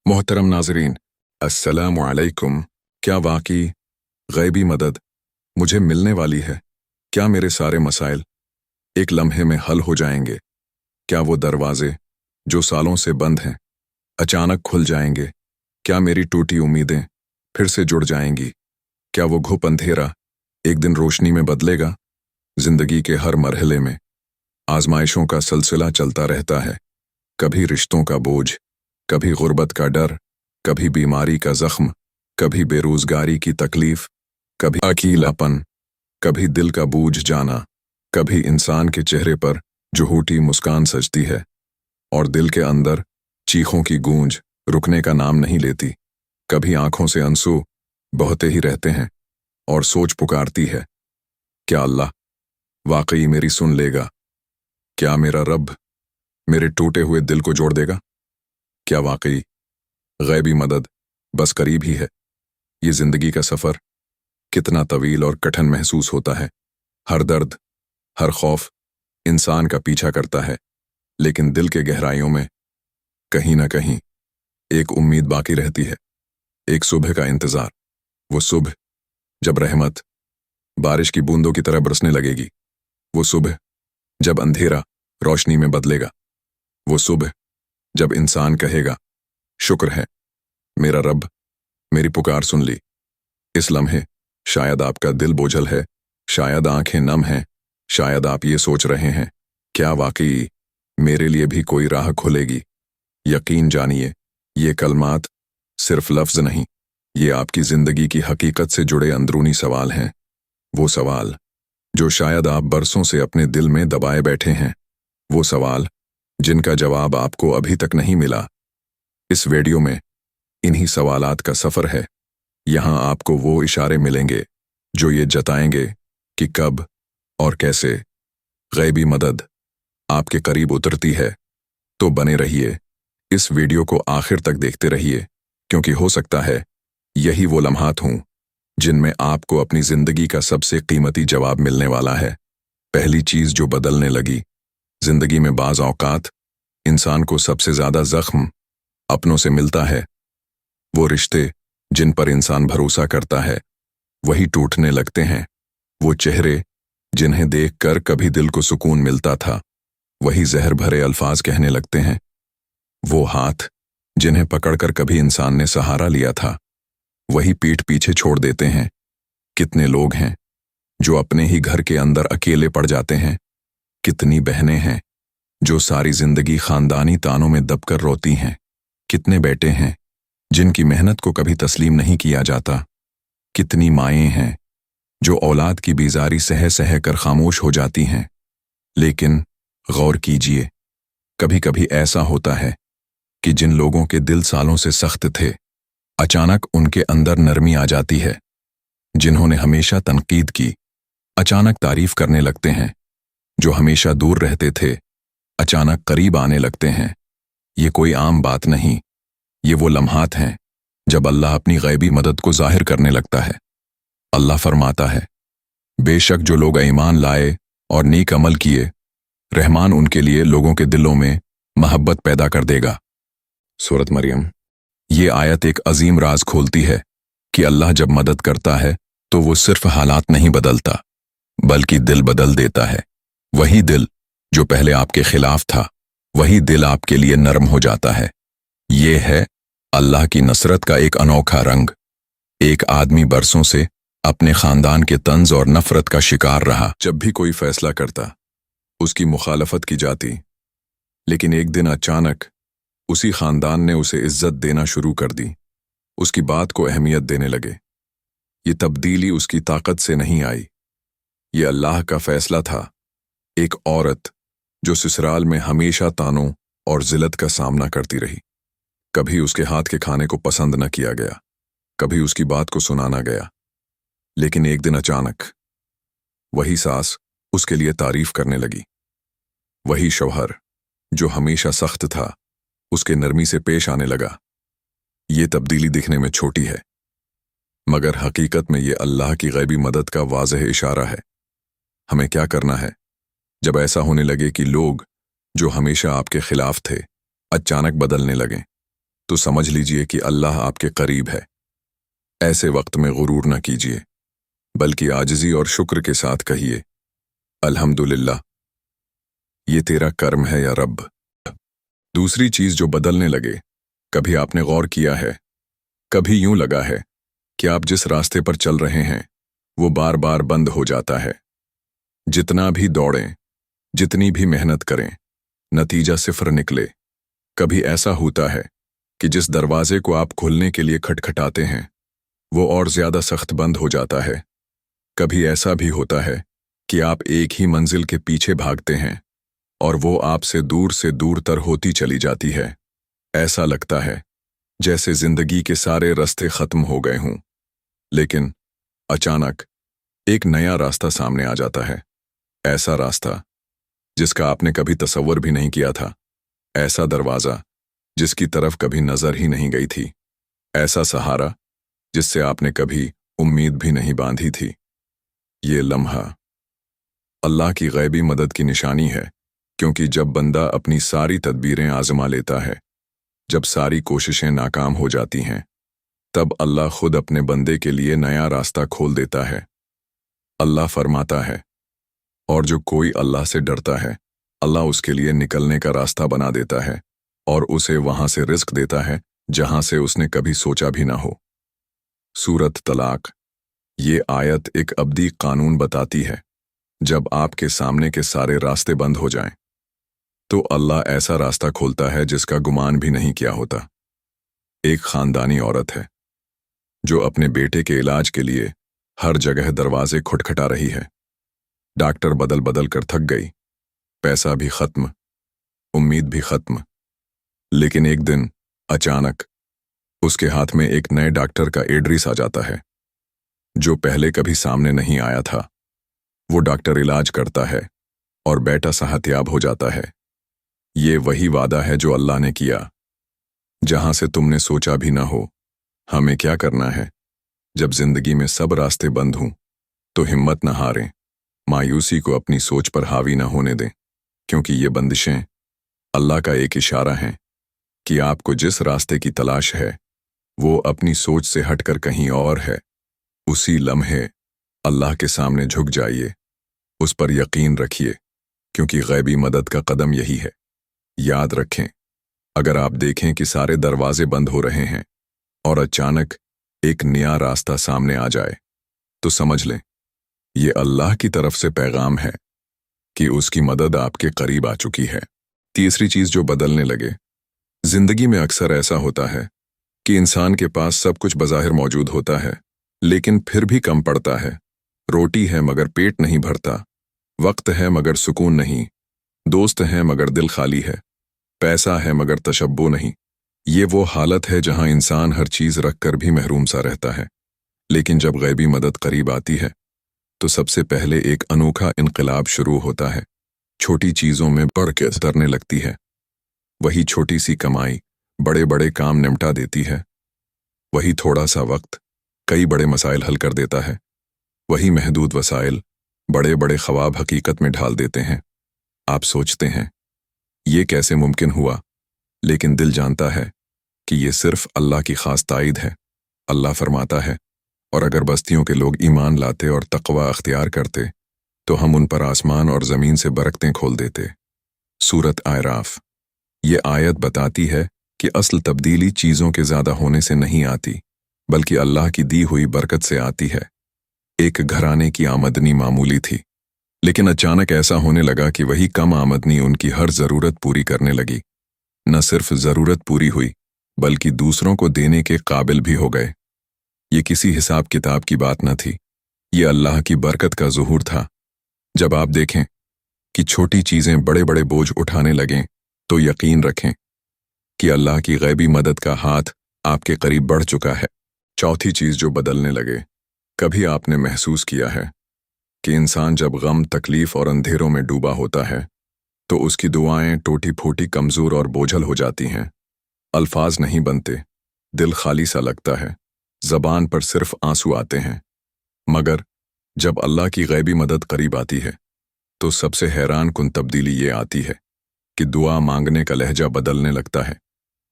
मोहतरम नाजरीन, अस्सलामु अलैकुम। क्या वाकई गैबी मदद मुझे मिलने वाली है? क्या मेरे सारे मसाइल एक लम्हे में हल हो जाएंगे? क्या वो दरवाजे जो सालों से बंद हैं अचानक खुल जाएंगे? क्या मेरी टूटी उम्मीदें फिर से जुड़ जाएंगी? क्या वो घुप अंधेरा एक दिन रोशनी में बदलेगा? जिंदगी के हर मरहले में आजमाइशों का सिलसिला चलता रहता है। कभी रिश्तों का बोझ, कभी गुर्बत का डर, कभी बीमारी का जख्म, कभी बेरोजगारी की तकलीफ, कभी अकेलापन, कभी दिल का बूझ जाना, कभी इंसान के चेहरे पर जुहूटी मुस्कान सजती है और दिल के अंदर चीखों की गूंज रुकने का नाम नहीं लेती। कभी आंखों से आंसू बहते ही रहते हैं और सोच पुकारती है, क्या अल्लाह वाकई मेरी सुन लेगा? क्या मेरा रब मेरे टूटे हुए दिल को जोड़ देगा? क्या वाकई गैबी मदद बस करीब ही है? ये जिंदगी का सफर कितना तवील और कठिन महसूस होता है। हर दर्द, हर खौफ इंसान का पीछा करता है, लेकिन दिल के गहराइयों में कहीं ना कहीं एक उम्मीद बाकी रहती है, एक सुबह का इंतजार। वो सुबह जब रहमत बारिश की बूंदों की तरह बरसने लगेगी, वो सुबह जब अंधेरा रोशनी में बदलेगा, वो सुबह जब इंसान कहेगा, शुक्र है मेरा रब मेरी पुकार सुन ली। इस लम्हे शायद आपका दिल बोझल है, शायद आंखें नम हैं, शायद आप ये सोच रहे हैं, क्या वाकई मेरे लिए भी कोई राह खुलेगी? यकीन जानिए, ये कलमात सिर्फ लफ्ज नहीं, ये आपकी जिंदगी की हकीकत से जुड़े अंदरूनी सवाल हैं। वो सवाल जो शायद आप बरसों से अपने दिल में दबाए बैठे हैं, वो सवाल जिनका जवाब आपको अभी तक नहीं मिला। इस वीडियो में इन्हीं सवालात का सफर है। यहां आपको वो इशारे मिलेंगे जो ये जताएंगे कि कब और कैसे गैबी मदद आपके करीब उतरती है। तो बने रहिए, इस वीडियो को आखिर तक देखते रहिए, क्योंकि हो सकता है यही वो लम्हात हों जिनमें आपको अपनी जिंदगी का सबसे कीमती जवाब मिलने वाला है। पहली चीज जो बदलने लगी। जिंदगी में बाज औकात इंसान को सबसे ज्यादा जख्म अपनों से मिलता है। वो रिश्ते जिन पर इंसान भरोसा करता है वही टूटने लगते हैं। वो चेहरे जिन्हें देखकर कभी दिल को सुकून मिलता था, वही जहर भरे अल्फाज कहने लगते हैं। वो हाथ जिन्हें पकड़कर कभी इंसान ने सहारा लिया था, वही पीठ पीछे छोड़ देते हैं। कितने लोग हैं जो अपने ही घर के अंदर अकेले पड़ जाते हैं। कितनी बहनें हैं जो सारी जिंदगी खानदानी तानों में दबकर रोती हैं। कितने बेटे हैं जिनकी मेहनत को कभी तस्लीम नहीं किया जाता। कितनी माएँ हैं जो औलाद की बीजारी सह सह कर खामोश हो जाती हैं। लेकिन गौर कीजिए, कभी कभी ऐसा होता है कि जिन लोगों के दिल सालों से सख्त थे, अचानक उनके अंदर नरमी आ जाती है। जिन्होंने हमेशा तनकीद की, अचानक तारीफ करने लगते हैं। जो हमेशा दूर रहते थे, अचानक करीब आने लगते हैं। ये कोई आम बात नहीं, ये वो लम्हात हैं जब अल्लाह अपनी गैबी मदद को जाहिर करने लगता है। अल्लाह फरमाता है, बेशक जो लोग ईमान लाए और नेक अमल किए, रहमान उनके लिए लोगों के दिलों में मोहब्बत पैदा कर देगा। सूरत मरियम। ये आयत एक अजीम राज खोलती है कि अल्लाह जब मदद करता है तो वो सिर्फ हालात नहीं बदलता, बल्कि दिल बदल देता है। वही दिल जो पहले आपके खिलाफ था, वही दिल आपके लिए नरम हो जाता है। ये है अल्लाह की नसरत का एक अनोखा रंग। एक आदमी बरसों से अपने खानदान के तंज और नफरत का शिकार रहा। जब भी कोई फैसला करता, उसकी मुखालफत की जाती, लेकिन एक दिन अचानक उसी खानदान ने उसे इज्जत देना शुरू कर दी। उसकी बात को अहमियत देने लगे। ये तब्दीली उसकी ताकत से नहीं आई, ये अल्लाह का फैसला था। एक औरत जो ससुराल में हमेशा तानों और जिल्लत का सामना करती रही। कभी उसके हाथ के खाने को पसंद न किया गया, कभी उसकी बात को सुना न गया, लेकिन एक दिन अचानक वही सास उसके लिए तारीफ करने लगी। वही शौहर जो हमेशा सख्त था, उसके नरमी से पेश आने लगा। ये तब्दीली दिखने में छोटी है, मगर हकीकत में ये अल्लाह की गैबी मदद का वाज़ेह इशारा है। हमें क्या करना है जब ऐसा होने लगे कि लोग जो हमेशा आपके खिलाफ थे अचानक बदलने लगें? तो समझ लीजिए कि अल्लाह आपके करीब है। ऐसे वक्त में गुरूर न कीजिए, बल्कि आजिज़ी और शुक्र के साथ कहिए, अल्हम्दुलिल्लाह, ये तेरा कर्म है या रब। दूसरी चीज जो बदलने लगे, कभी आपने गौर किया है, कभी यूं लगा है कि आप जिस रास्ते पर चल रहे हैं वो बार बार बंद हो जाता है। जितना भी दौड़ें, जितनी भी मेहनत करें, नतीजा सिफर निकले। कभी ऐसा होता है कि जिस दरवाजे को आप खोलने के लिए खटखटाते हैं वो और ज्यादा सख्त बंद हो जाता है। कभी ऐसा भी होता है कि आप एक ही मंजिल के पीछे भागते हैं और वो आपसे दूर से दूर तर होती चली जाती है। ऐसा लगता है जैसे जिंदगी के सारे रास्ते खत्म हो गए हों। लेकिन अचानक एक नया रास्ता सामने आ जाता है। ऐसा रास्ता जिसका आपने कभी तसव्वुर भी नहीं किया था। ऐसा दरवाजा जिसकी तरफ कभी नजर ही नहीं गई थी। ऐसा सहारा जिससे आपने कभी उम्मीद भी नहीं बांधी थी। ये लम्हा अल्लाह की गैबी मदद की निशानी है, क्योंकि जब बंदा अपनी सारी तदबीरें आजमा लेता है, जब सारी कोशिशें नाकाम हो जाती हैं, तब अल्लाह खुद अपने बंदे के लिए नया रास्ता खोल देता है। अल्लाह फरमाता है, और जो कोई अल्लाह से डरता है, अल्लाह उसके लिए निकलने का रास्ता बना देता है और उसे वहां से रिस्क देता है जहां से उसने कभी सोचा भी ना हो। सूरत तलाक। ये आयत एक अब्दी कानून बताती है। जब आपके सामने के सारे रास्ते बंद हो जाएं, तो अल्लाह ऐसा रास्ता खोलता है जिसका गुमान भी नहीं किया होता। एक खानदानी औरत है जो अपने बेटे के इलाज के लिए हर जगह दरवाजे खटखटा रही है। डॉक्टर बदल बदल कर थक गई, पैसा भी खत्म, उम्मीद भी खत्म। लेकिन एक दिन अचानक उसके हाथ में एक नए डॉक्टर का एड्रेस आ जाता है, जो पहले कभी सामने नहीं आया था। वो डॉक्टर इलाज करता है और बेटा सेहतयाब हो जाता है। ये वही वादा है जो अल्लाह ने किया, जहां से तुमने सोचा भी ना हो। हमें क्या करना है? जब जिंदगी में सब रास्ते बंद हों, तो हिम्मत न हारें, मायूसी को अपनी सोच पर हावी न होने दें, क्योंकि ये बंदिशें अल्लाह का एक इशारा हैं कि आपको जिस रास्ते की तलाश है वो अपनी सोच से हटकर कहीं और है। उसी लम्हे अल्लाह के सामने झुक जाइए, उस पर यकीन रखिए, क्योंकि गैबी मदद का कदम यही है। याद रखें, अगर आप देखें कि सारे दरवाजे बंद हो रहे हैं और अचानक एक नया रास्ता सामने आ जाए, तो समझ लें ये अल्लाह की तरफ से पैगाम है कि उसकी मदद आपके करीब आ चुकी है। तीसरी चीज जो बदलने लगे, जिंदगी में अक्सर ऐसा होता है कि इंसान के पास सब कुछ बज़ाहिर मौजूद होता है, लेकिन फिर भी कम पड़ता है। रोटी है मगर पेट नहीं भरता, वक्त है मगर सुकून नहीं, दोस्त हैं मगर दिल खाली है, पैसा है मगर तशब्बो नहीं। ये वो हालत है जहां इंसान हर चीज रखकर भी महरूम सा रहता है। लेकिन जब गैबी मदद करीब आती है, तो सबसे पहले एक अनोखा इनकलाब शुरू होता है। छोटी चीजों में बरकत उतरने लगती है। वही छोटी सी कमाई बड़े बड़े काम निपटा देती है। वही थोड़ा सा वक्त कई बड़े मसाइल हल कर देता है। वही महदूद वसाइल बड़े बड़े ख्वाब हकीकत में ढाल देते हैं। आप सोचते हैं ये कैसे मुमकिन हुआ, लेकिन दिल जानता है कि ये सिर्फ अल्लाह की खास ताईद है। अल्लाह फरमाता है, और अगर बस्तियों के लोग ईमान लाते और तक़वा अख्तियार करते, तो हम उन पर आसमान और ज़मीन से बरकतें खोल देते। सूरत आयराफ। ये आयत बताती है कि असल तब्दीली चीज़ों के ज़्यादा होने से नहीं आती, बल्कि अल्लाह की दी हुई बरकत से आती है। एक घराने की आमदनी मामूली थी, लेकिन अचानक ऐसा होने लगा कि वही कम आमदनी उनकी हर ज़रूरत पूरी करने लगी। न सिर्फ ज़रूरत पूरी हुई, बल्कि दूसरों को देने के काबिल भी हो गए। ये किसी हिसाब किताब की बात न थी, ये अल्लाह की बरकत का ज़ुहूर था। जब आप देखें कि छोटी चीज़ें बड़े बड़े बोझ उठाने लगें, तो यकीन रखें कि अल्लाह की गैबी मदद का हाथ आपके करीब बढ़ चुका है। चौथी चीज़ जो बदलने लगे, कभी आपने महसूस किया है कि इंसान जब गम, तकलीफ और अंधेरों में डूबा होता है, तो उसकी दुआएं टूटी फूटी, कमज़ोर और बोझल हो जाती हैं। अल्फाज नहीं बनते, दिल खाली सा लगता है, ज़बान पर सिर्फ आंसू आते हैं। मगर जब अल्लाह की गैबी मदद करीब आती है, तो सबसे हैरान कुन तब्दीली ये आती है कि दुआ मांगने का लहजा बदलने लगता है।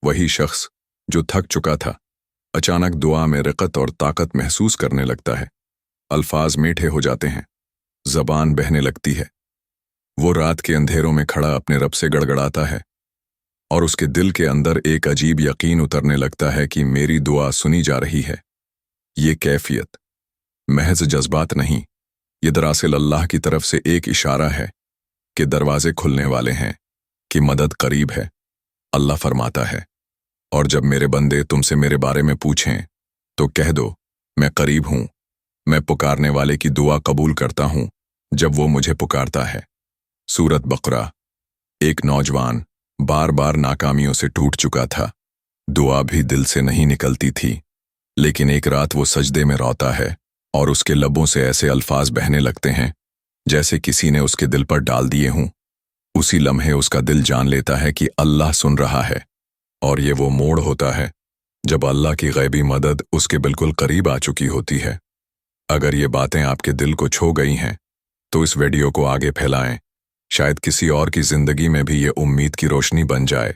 वही शख्स जो थक चुका था, अचानक दुआ में रिक़त और ताकत महसूस करने लगता है। अल्फाज मीठे हो जाते हैं, ज़बान बहने लगती है। वो रात के अंधेरों में खड़ा अपने रब से गड़गड़ाता है और उसके दिल के अंदर एक अजीब यकीन उतरने लगता है कि मेरी दुआ सुनी जा रही है। ये कैफियत महज जज्बात नहीं, ये दरअसल अल्लाह की तरफ से एक इशारा है कि दरवाजे खुलने वाले हैं, कि मदद करीब है। अल्लाह फरमाता है, और जब मेरे बंदे तुमसे मेरे बारे में पूछें तो कह दो, मैं करीब हूं, मैं पुकारने वाले की दुआ कबूल करता हूं जब वो मुझे पुकारता है। सूरत बकरा। एक नौजवान बार बार नाकामियों से टूट चुका था, दुआ भी दिल से नहीं निकलती थी, लेकिन एक रात वो सजदे में रोता है और उसके लबों से ऐसे अल्फाज बहने लगते हैं जैसे किसी ने उसके दिल पर डाल दिए हों। उसी लम्हे उसका दिल जान लेता है कि अल्लाह सुन रहा है, और ये वो मोड़ होता है जब अल्लाह की गैबी मदद उसके बिल्कुल करीब आ चुकी होती है। अगर ये बातें आपके दिल को छू गई हैं तो इस वीडियो को आगे फैलाएं, शायद किसी और की जिंदगी में भी ये उम्मीद की रोशनी बन जाए।